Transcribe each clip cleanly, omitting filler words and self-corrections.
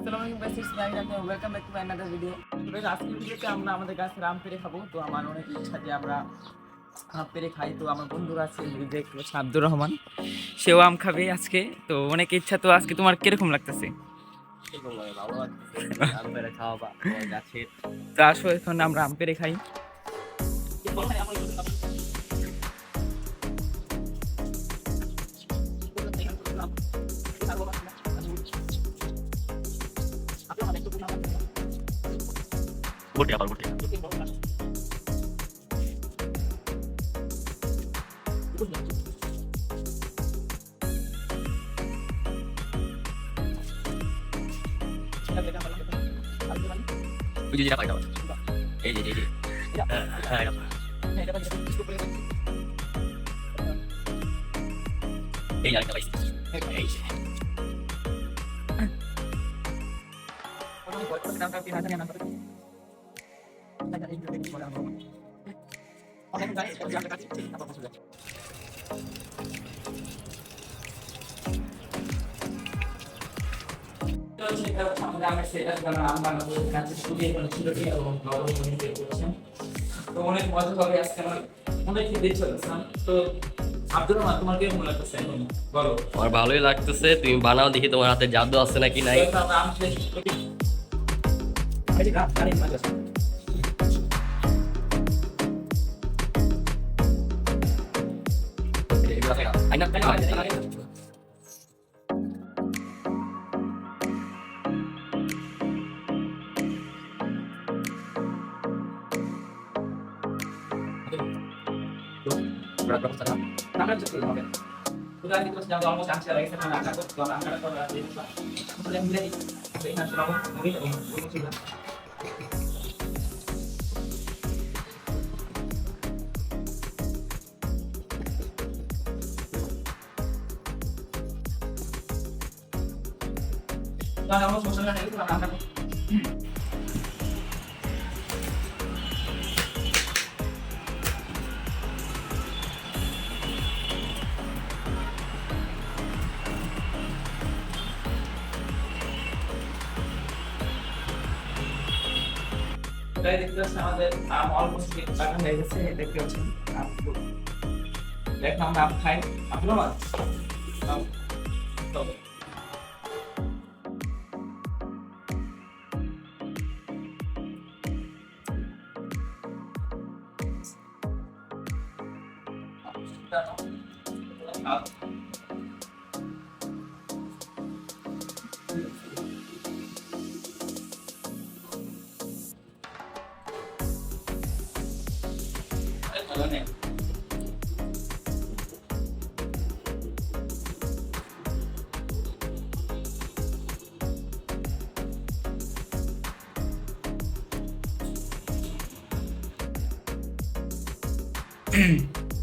আসসালামু আলাইকুম guys, it's my welcome back to my another video. তো গাইস, আজকের ভিডিওতে আমরা আমাদের গাছের আম পেড়ে খাবো। তো আমার অনেক ইচ্ছা যে আমরা আম পেড়ে খাই। তো আমার বন্ধুরা আছে এই যে আব্দুর রহমান, সেও আম খাবে আজকে। তো অনেক ইচ্ছা। তো আজকে তোমার কিরকম লাগতেছে? ভালো লাগতেছে আম পেড়ে খাওয়া বা গাছের। তো আসো এখন আমরা আম পেড়ে খাই। গোটে আবার গোটে ওই যে যেটা পাই দাও এই যে হ্যাঁ এই আরেকটা পাইছি এই যে তো অনেক মজা হবে আজকে। আমার অনেক খেতে ইচ্ছা করছে। তো আব্দুর রহমান, তোমার কেমন লাগতেছে এখন বলো? আমার ভালোই লাগতেছে। তুমি বানাও, দেখি তোমার হাতে জাদু আছে নাকি নাই। আমরা আম শেষ করি। এই যে গাড়ি মাঝে আছে। আমরা just হবে। তো গাড়ি তো যাও অলমোস্ট আনছে লাগে সেটা না কাটো। তো আমরা তো এই আমরা মিলে এই না চলো মুভি তো ছিল। তো আমরা সোশ্যাল মিডিয়াতে আমরা তাই দেখতে পাচ্ছি আমাদের আম অলমোস্ট কাটা হয়ে গেছে। দেখতে পাচ্ছেন আম দেখলাম আমরা আম খাই। আপনার আম তো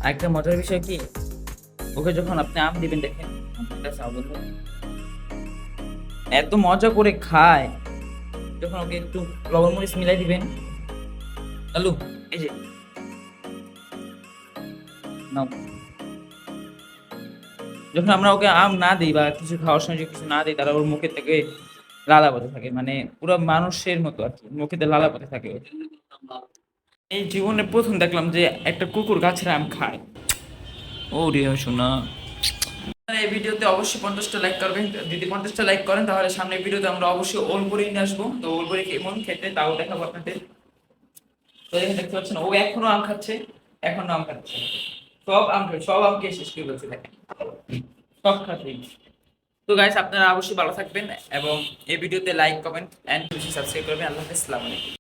আরেকটা মজার বিষয় কি, ওকে যখন আপনি আম দিবেন দেখেন এত মজা করে খায়। যখন ওকে একটু লবণ মরিচ মিলাই দিবেন, আলু এই যে নাও। যখন আমরা ওকে আম না দিই বা কিছু খাওয়ার সময় যদি কিছু না দিই, তারা ওর মুখের থেকে লালা পড়ে থাকে, মানে পুরো মানুষের মতো আর কি, মুখেতে লালা পড়ে থাকে। এই জীবনে প্রথম দেখলাম যে একটা কুকুর গাছের আম খায়। ও রে শোনা। এই ভিডিওতে অবশ্যই 50টা লাইক করবেন। যদি 50টা লাইক করেন তাহলে সামনের ভিডিওতে আমরা অবশ্যই ওলবরি নিয়ে আসবো। তো ওলবরি কেমন খেতে তাও দেখাবো আপনাদের। তো এখানে দেখতে পাচ্ছেন ও এখনো আম খাচ্ছে, এখনো আম খাচ্ছে। সব আম খাচ্ছে, সব আমকে শেষ করে বলছে দেখেন, সব খাচ্ছে। তো গাইস, আপনারা অবশ্যই ভালো থাকবেন এবং এই ভিডিওতে লাইক কমেন্ট এন্ড সাবস্ক্রাইব করবেন। আল্লাহ হাফেজ, আসসালামু আলাইকুম।